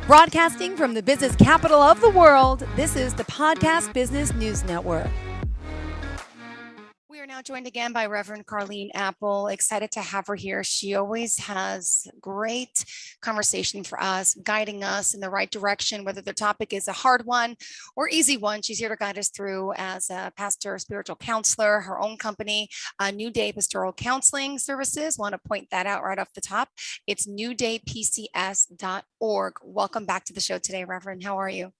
Broadcasting from the business capital of the world, this is the Podcast Business News Network. We are now joined again by Reverend Carlene Appel. Excited to have her here. She always has great conversation for us, guiding us in the right direction, whether the topic is a hard one or easy one. She's here to guide us through as a pastor, spiritual counselor, her own company, New Day Pastoral Counseling Services. Want to point that out right off the top. It's newdaypcs.org. Welcome back to the show today, Reverend. How are you?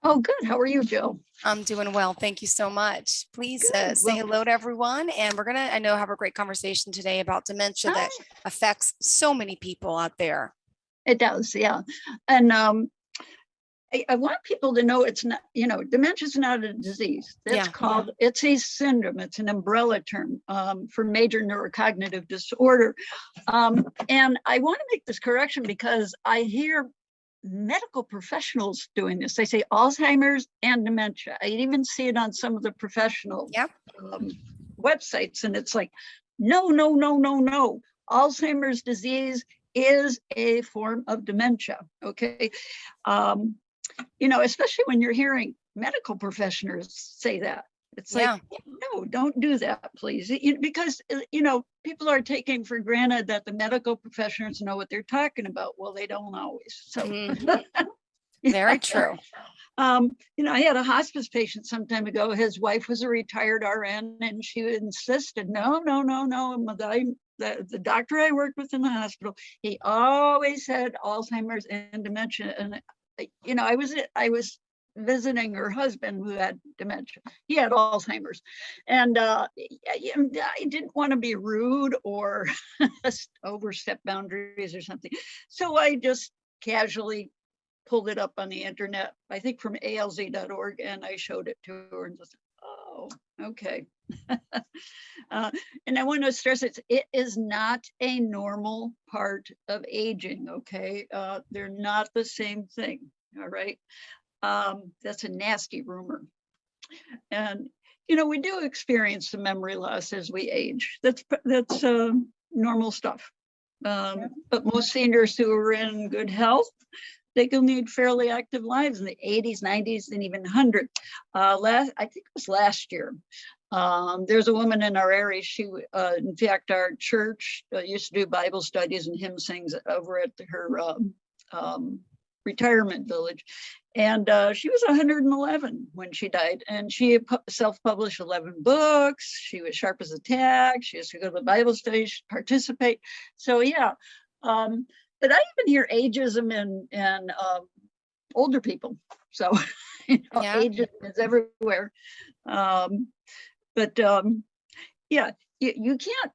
Oh, good. How are you, Jill? I'm doing well. Thank you so much. Please say Good. hello to everyone. And we're going to, I know, have a great conversation today about dementia that affects so many people out there. It does, yeah. And I want people to know it's not, dementia is not a disease. It's a syndrome. It's an umbrella term for major neurocognitive disorder. And I want to make this correction because I hear medical professionals doing this. They say Alzheimer's and dementia. I even see it on some of the professional websites, and it's like, no. Alzheimer's disease is a form of dementia. Okay, especially when you're hearing medical professionals say that. It's like, no, don't do that, please. Because, people are taking for granted that the medical professionals know what they're talking about. Well, they don't always. So Very true. I had a hospice patient some time ago. His wife was a retired RN, and she insisted, no. The doctor I worked with in the hospital, he always said Alzheimer's and dementia. And, I was visiting her husband who had dementia. He had Alzheimer's, and I didn't want to be rude or overstep boundaries or something. So I just casually pulled it up on the internet, I think from alz.org, and I showed it to her and just, oh, okay. And I want to stress it is not a normal part of aging, okay? They're not the same thing, all right? That's a nasty rumor. And, we do experience some memory loss as we age. That's normal stuff. But most seniors who are in good health, they can lead fairly active lives in the 80s, 90s, and even 100. I think it was last year. There's a woman in our area. She, in fact, our church used to do Bible studies and hymn sings over at her retirement village. And she was 111 when she died, and she self-published 11 books. She was sharp as a tack. She used to go to the Bible studies, participate. So yeah, but I even hear ageism in older people. So ageism is everywhere. You can't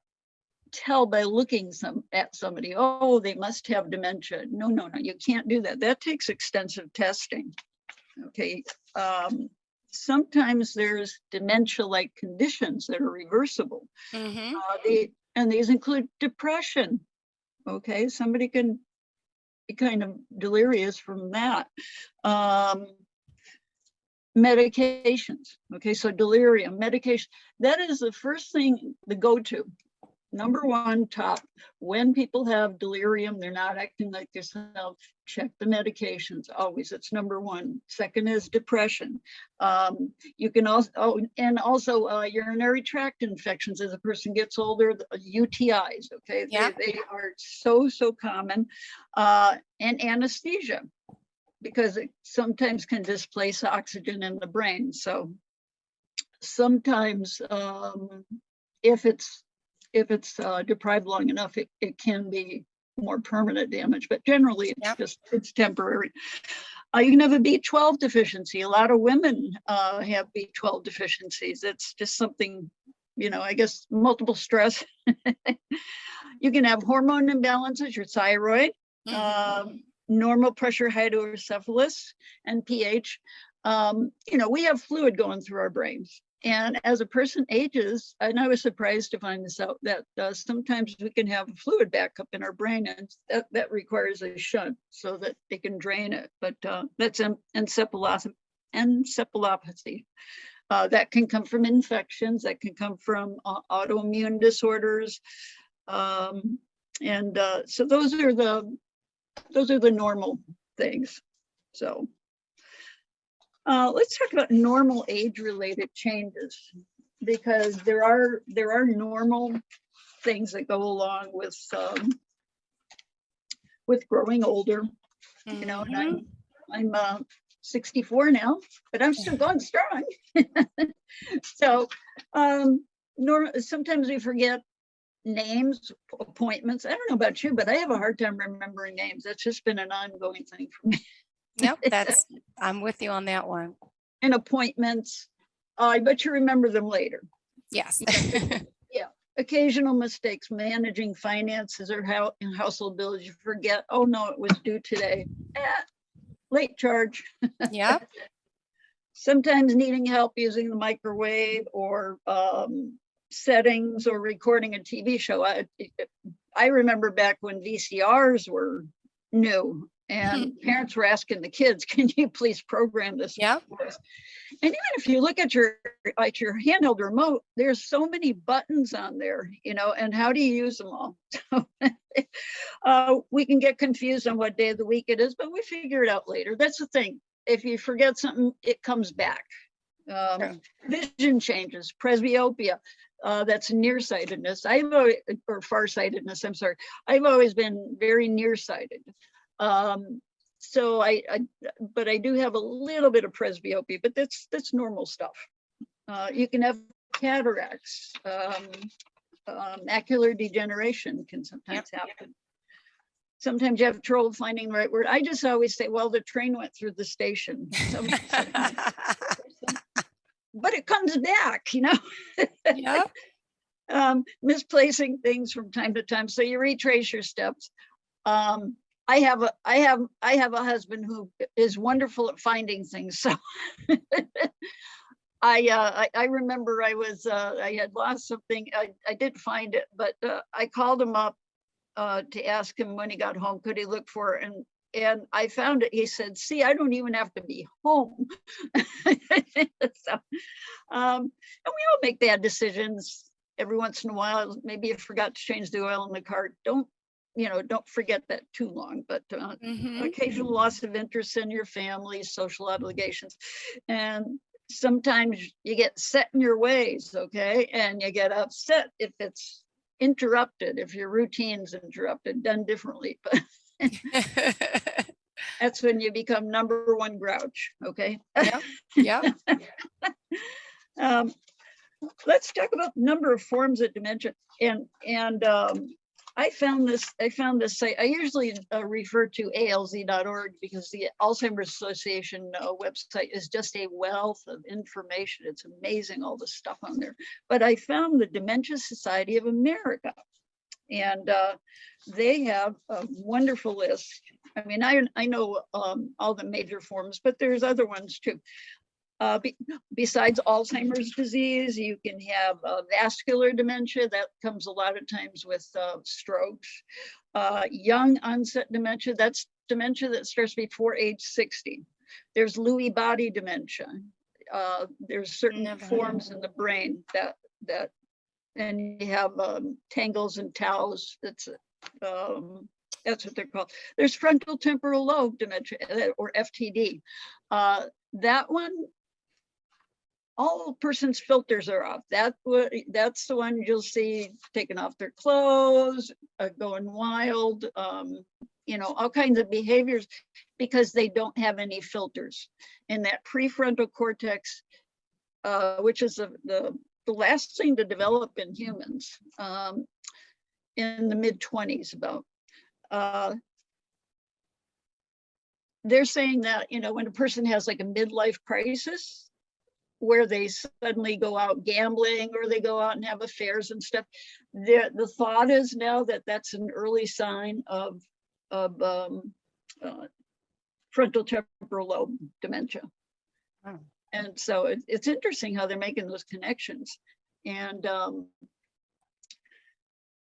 tell by looking at somebody, oh, they must have dementia. No, you can't do that. That takes extensive testing. Okay. Sometimes there's dementia-like conditions that are reversible. And these include depression. Okay, somebody can be kind of delirious from that. Medications. Okay, so delirium, medication. That is the first thing, the go-to. Number one, top. When people have delirium, they're not acting like themselves, check the medications, always. It's number one. Second is depression. You can also, urinary tract infections as a person gets older, UTIs, okay? They are so common. And anesthesia, because it sometimes can displace oxygen in the brain. So sometimes if it's deprived long enough, it can be more permanent damage, but generally it's temporary. You can have a B12 deficiency. A lot of women have B12 deficiencies. It's just something, I guess, multiple stress. You can have hormone imbalances, your thyroid, normal pressure hydrocephalus, and pH. We have fluid going through our brains. And as a person ages, and I was surprised to find this out, that sometimes we can have fluid backup in our brain, and that requires a shunt so that they can drain it. But that's encephalopathy. That can come from infections, that can come from autoimmune disorders. So those are the normal things. So let's talk about normal age-related changes, because there are normal things that go along with growing older. You know, and I'm 64 now, but I'm still going strong. So sometimes we forget names, appointments. I don't know about you, but I have a hard time remembering names. That's just been an ongoing thing for me. Yep, I'm with you on that one. And appointments, I bet you remember them later. Yes. Yeah. Occasional mistakes managing finances or household bills. You forget, oh no, it was due today. Late charge. Yeah. Sometimes needing help using the microwave or settings or recording a TV show. I remember back when VCRs were new and parents were asking the kids, can you please program this? Yeah. And even if you look at your handheld remote, there's so many buttons on there, you know, and how do you use them all? So we can get confused on what day of the week it is, but we figure it out later. That's the thing. If you forget something, it comes back. Vision changes, presbyopia, that's nearsightedness. Or farsightedness, I'm sorry. I've always been very nearsighted. So but I do have a little bit of presbyopia, but that's normal stuff. You can have cataracts, macular degeneration can sometimes happen. Sometimes you have trouble finding the right word. I just always say, well, the train went through the station. But it comes back, you know. Yeah. Misplacing things from time to time. So you retrace your steps. I have a husband who is wonderful at finding things. So I remember I had lost something. I did find it, but I called him up to ask him when he got home, could he look for it? And I found it. He said, see, I don't even have to be home. So, and we all make bad decisions every once in a while. Maybe you forgot to change the oil in the car. Don't forget that too long, but occasional loss of interest in your family, social obligations. And sometimes you get set in your ways, okay? And you get upset if it's interrupted, if your routine's interrupted, done differently. But that's when you become number one grouch, okay? Yeah. Let's talk about the number of forms of dementia. And I found this site. I usually refer to alz.org because the Alzheimer's Association website is just a wealth of information. It's amazing, all the stuff on there. But I found the Dementia Society of America, and they have a wonderful list. I mean, I know all the major forms, but there's other ones too. Besides Alzheimer's disease, you can have vascular dementia. That comes a lot of times with strokes. Young onset dementia, that's dementia that starts before age 60. There's Lewy body dementia. There's certain forms in the brain that and you have tangles and taus. That's what they're called. There's frontal temporal lobe dementia, or FTD. That one, all person's filters are off. That's the one you'll see taking off their clothes, going wild, all kinds of behaviors because they don't have any filters. And that prefrontal cortex, which is the last thing to develop in humans, in the mid-20s about. They're saying that, when a person has like a midlife crisis, where they suddenly go out gambling or they go out and have affairs and stuff, the thought is now that that's an early sign of frontal temporal lobe dementia. Oh. And so it's interesting how they're making those connections. And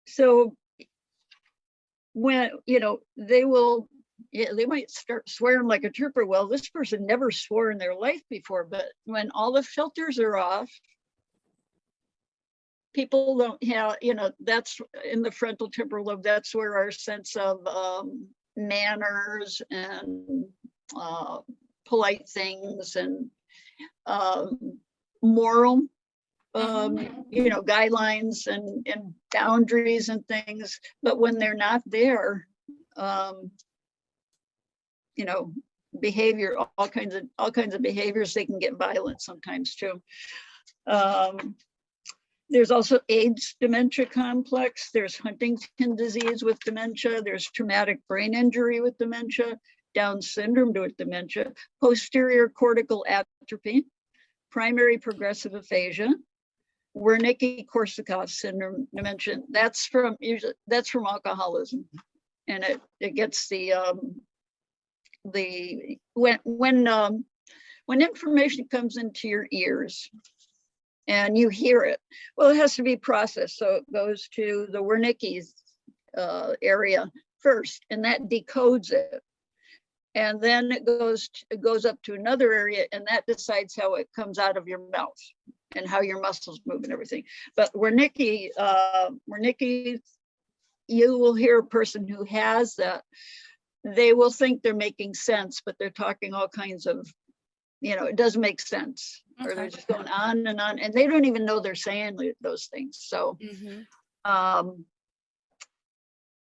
so when, they might start swearing like a trooper. Well, this person never swore in their life before, but when all the filters are off, people don't have, that's in the frontal temporal lobe. That's where our sense of manners and polite things and moral, guidelines and boundaries and things. But when they're not there, behavior, all kinds of behaviors, they can get violent sometimes too. There's also AIDS dementia complex. There's Huntington disease with dementia. There's traumatic brain injury with dementia, Down syndrome with dementia, posterior cortical atrophy, primary progressive aphasia, Wernicke-Korsakoff syndrome dementia. That's from alcoholism, and it gets when information comes into your ears and you hear it, well, it has to be processed. So it goes to the Wernicke's area first, and that decodes it. And then it goes up to another area, and that decides how it comes out of your mouth and how your muscles move and everything. But Wernicke, you will hear a person who has that, they will think they're making sense, but they're talking all kinds of, it doesn't make sense. Okay. Or they're just going on, and they don't even know they're saying those things. So,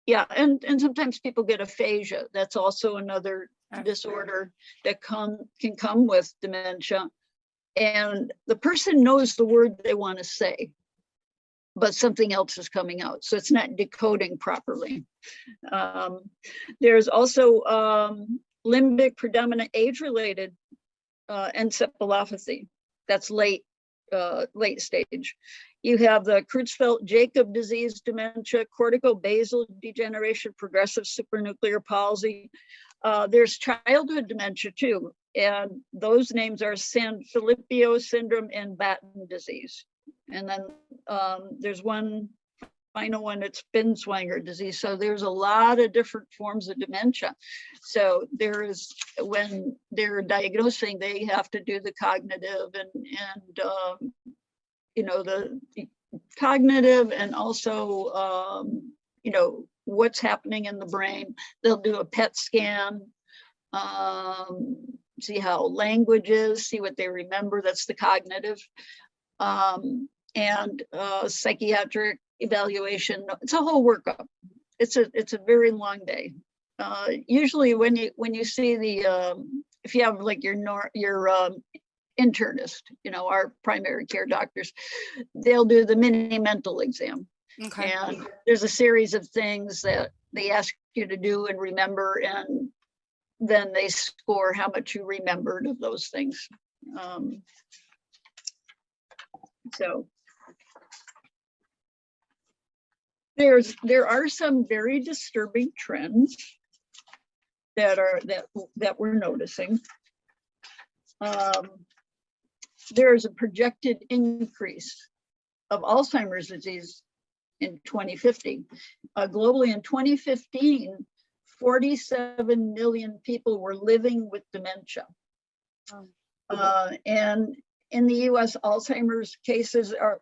yeah, and sometimes people get aphasia. That's also another disorder that can come with dementia. And the person knows the word they want to say, but something else is coming out. So it's not decoding properly. There's also limbic predominant age-related encephalopathy. That's late stage. You have the Creutzfeldt-Jakob disease dementia, cortico-basal degeneration, progressive supranuclear palsy. There's childhood dementia too, and those names are Sanfilippo syndrome and Batten disease. And then there's one final one, it's Binswanger disease. So there's a lot of different forms of dementia. So when they're diagnosing, they have to do the cognitive and the cognitive, and also what's happening in the brain. They'll do a PET scan, see how language is, see what they remember. That's the cognitive. And psychiatric evaluation. It's a whole workup. It's a very long day. Usually when you see if you have like your internist, our primary care doctors, they'll do the mini mental exam. Okay. And there's a series of things that they ask you to do and remember, and then they score how much you remembered of those things. So there are some very disturbing trends that we're noticing. There's a projected increase of Alzheimer's disease in 2050. Globally in 2015, 47 million people were living with dementia. And in the US, Alzheimer's cases are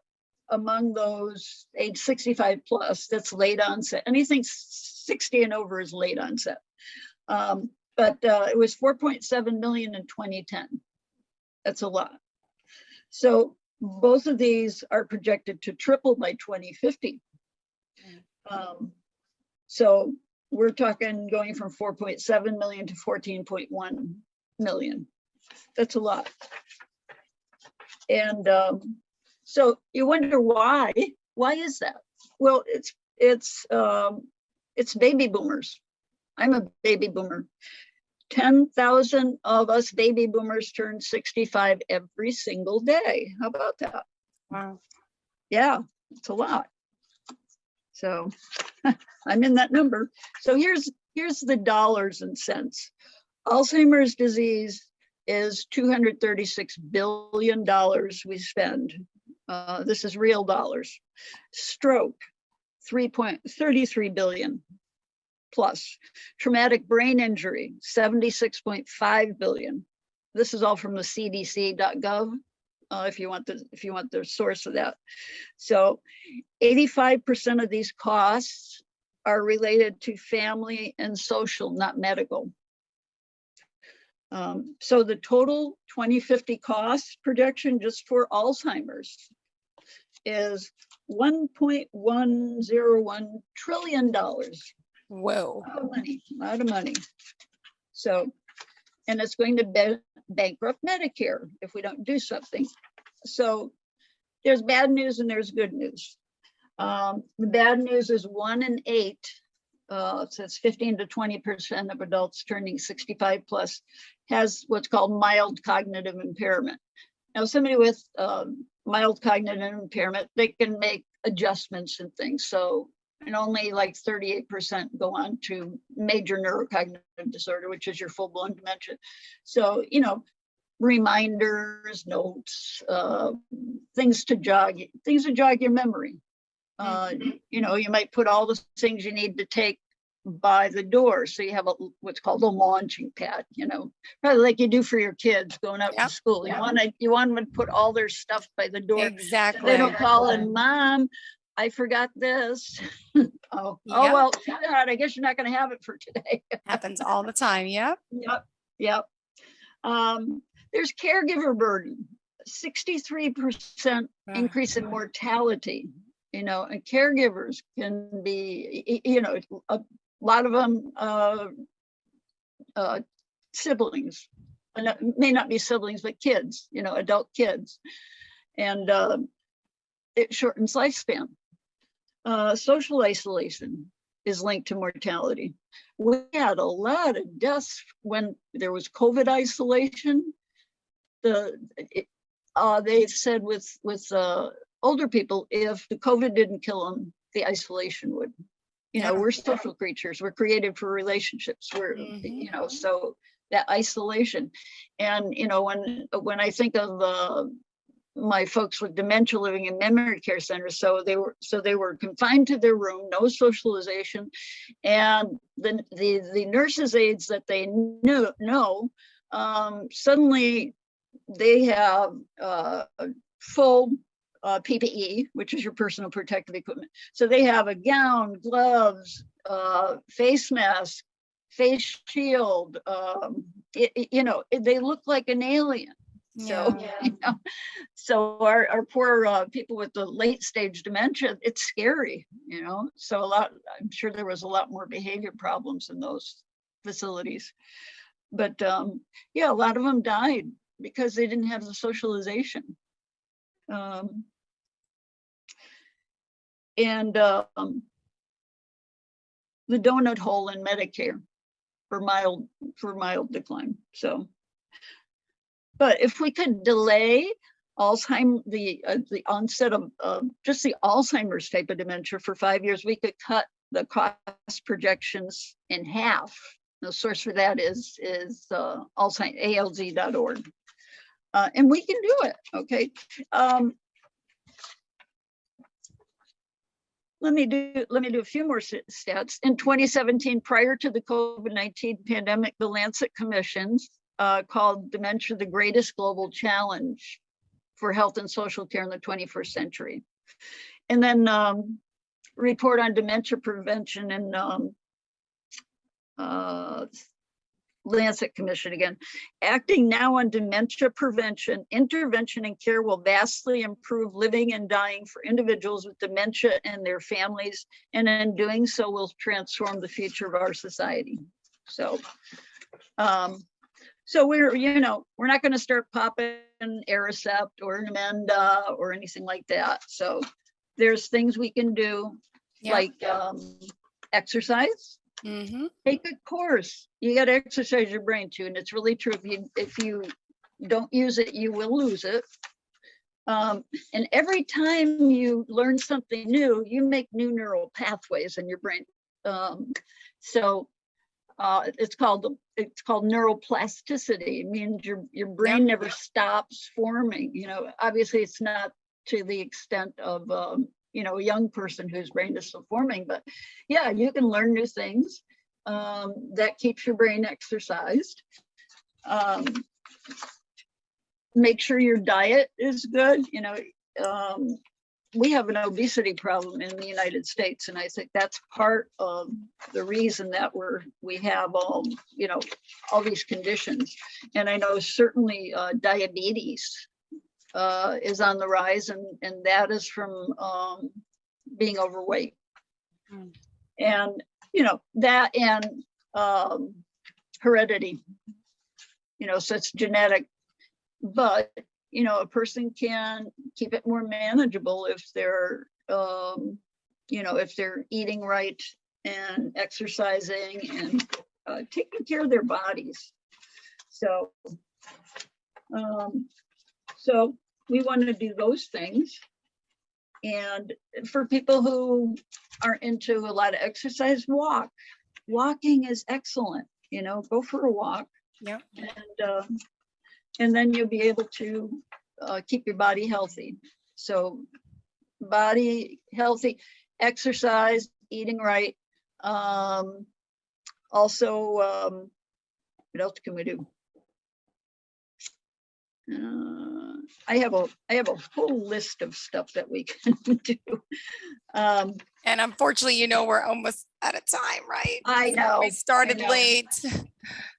among those age 65 plus, that's late onset. Anything 60 and over is late onset. But it was 4.7 million in 2010. That's a lot. So both of these are projected to triple by 2050. So we're talking going from 4.7 million to 14.1 million. That's a lot. And so you wonder why is that? Well, it's baby boomers. I'm a baby boomer. 10,000 of us baby boomers turn 65 every single day. How about that? Wow. Yeah, it's a lot. So I'm in that number. So here's the dollars and cents. Alzheimer's disease is $236 billion we spend. This is real dollars. Stroke, 3.33 billion plus. Traumatic brain injury, 76.5 billion. This is all from the cdc.gov. If you want the source of that. So 85% of these costs are related to family and social, not medical. So the total 2050 cost projection just for Alzheimer's is $1.101 trillion. Whoa. A lot of money. So, and it's going to bankrupt Medicare if we don't do something. So there's bad news and there's good news. The bad news is 1 in 8, so it's 15 to 20% of adults turning 65 plus has what's called mild cognitive impairment. Now, somebody with mild cognitive impairment, they can make adjustments and things. So, and only like 38% go on to major neurocognitive disorder, which is your full-blown dementia. So, you know, reminders, notes, things to jog your memory. You know, you might put all the things you need to take by the door, so you have what's called a launching pad, you know, probably like you do for your kids going out to school. You want them to put all their stuff by the door. Exactly. So they don't call in, Mom, I forgot this. Oh, well, God, I guess you're not going to have it for today. Happens all the time. Yep. Yep. There's caregiver burden, 63% increase in mortality. You know, and caregivers can be, you know, a lot of them siblings, and may not be siblings, but kids, you know, adult kids, and it shortens lifespan. Social isolation is linked to mortality. We had a lot of deaths when there was COVID isolation. They said with older people, if the COVID didn't kill them, the isolation would. You know, we're social creatures. We're created for relationships. We're, you know, so that isolation. And, you know, when I think of my folks with dementia living in memory care centers, so they were confined to their room, no socialization, and the nurses' aides that they know suddenly they have full PPE, which is your personal protective equipment. So they have a gown, gloves, face mask, face shield. You know, they look like an alien. So, you know, so our poor people with the late stage dementia, it's scary, you know. So I'm sure there was a lot more behavior problems in those facilities. But yeah, a lot of them died because they didn't have the socialization. And the donut hole in Medicare for mild decline. So, but if we could delay Alzheimer's, the onset of just the Alzheimer's type of dementia for 5 years, we could cut the cost projections in half. The source for that is alz.org, and we can do it. Okay. Let me do a few more stats. In 2017, prior to the COVID-19 pandemic, the Lancet Commissions called dementia the greatest global challenge for health and social care in the 21st century. And then report on dementia prevention and Lancet Commission again. Acting now on dementia prevention, intervention, and care will vastly improve living and dying for individuals with dementia and their families, and in doing so will transform the future of our society. So, so we're not going to start popping Aricept or Namenda or anything like that. So there's things we can do, like exercise. Take a course. You got to exercise your brain too, and it's really true. If you don't use it, you will lose it. And every time you learn something new, you make new neural pathways in your brain. So it's called neuroplasticity. It means your brain never stops forming. You know, obviously it's not to the extent of you know, a young person whose brain is still forming, but yeah, you can learn new things. That keeps your brain exercised. Make sure your diet is good. You know, we have an obesity problem in the United States, and I think that's part of the reason that we have all these conditions. And I know certainly diabetes is on the rise, and that is from being overweight. And that and heredity, so it's genetic, but a person can keep it more manageable if they're if they're eating right and exercising and taking care of their bodies. So we want to do those things. And for people who aren't into a lot of exercise, walking is excellent. Go for a walk. Yeah. And then you'll be able to keep your body healthy. So body healthy, exercise, eating right. Also, what else can we do? I have a whole list of stuff that we can do. And unfortunately, we're almost out of time, right? I know. We started late.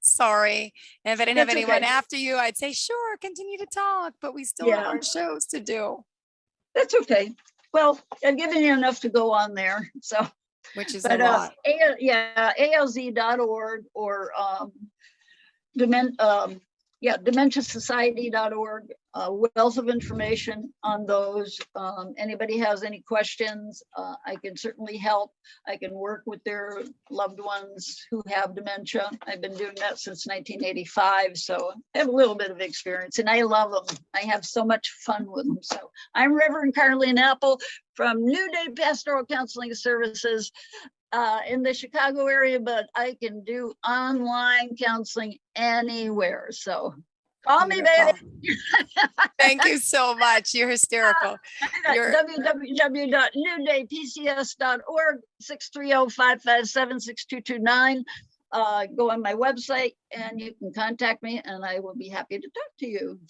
Sorry. And if I didn't have anyone after you, I'd say, sure, continue to talk, but we still have our shows to do. That's okay. Well, I've given you enough to go on there. So, which is a lot. ALZ.org or dementiasociety.org, wealth of information on those. Anybody has any questions, I can certainly help. I can work with their loved ones who have dementia. I've been doing that since 1985, so I have a little bit of experience, and I love them. I have so much fun with them. So I'm Reverend Carlene Appel from New Day Pastoral Counseling Services in the Chicago area, but I can do online counseling anywhere. So call me, baby. Thank you so much. You're hysterical. www.newdaypcs.org, 630-557-6229. Go on my website and you can contact me, and I will be happy to talk to you.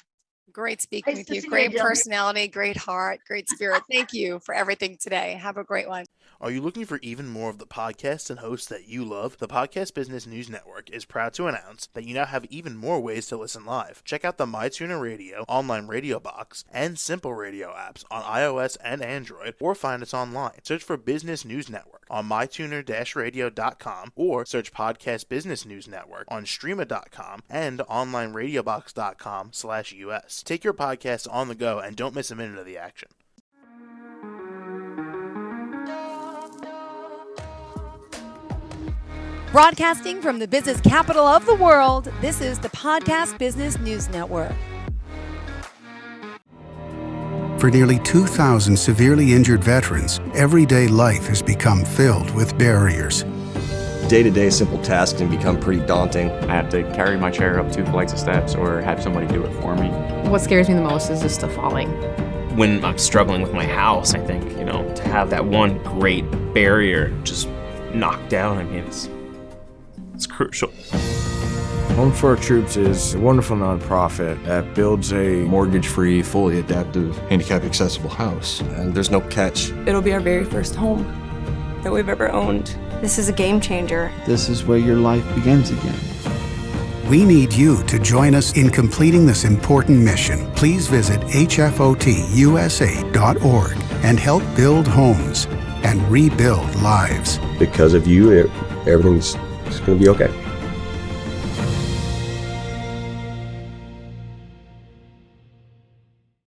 Great speaking with you. Great personality, great heart, great spirit. Thank you for everything today. Have a great one. Are you looking for even more of the podcasts and hosts that you love? The Podcast Business News Network is proud to announce that you now have even more ways to listen live. Check out the MyTuner Radio, online radio box, and Simple Radio apps on iOS and Android, or find us online. Search for Business News Network on mytuner-radio.com, or search Podcast Business News Network on streama.com and onlineradiobox.com/US. Take your podcast on the go and don't miss a minute of the action. Broadcasting from the business capital of the world, this is the Podcast Business News Network. For nearly 2,000 severely injured veterans, everyday life has become filled with barriers. Day-to-day simple tasks can become pretty daunting. I have to carry my chair up 2 flights of steps or have somebody do it for me. What scares me the most is just the falling. When I'm struggling with my house, I think, to have that one great barrier just knocked down, it's crucial. Home for Our Troops is a wonderful nonprofit that builds a mortgage-free, fully adaptive, handicap-accessible house. And there's no catch. It'll be our very first home that we've ever owned. This is a game changer. This is where your life begins again. We need you to join us in completing this important mission. Please visit hfotusa.org and help build homes and rebuild lives. Because of you, everything's going to be okay.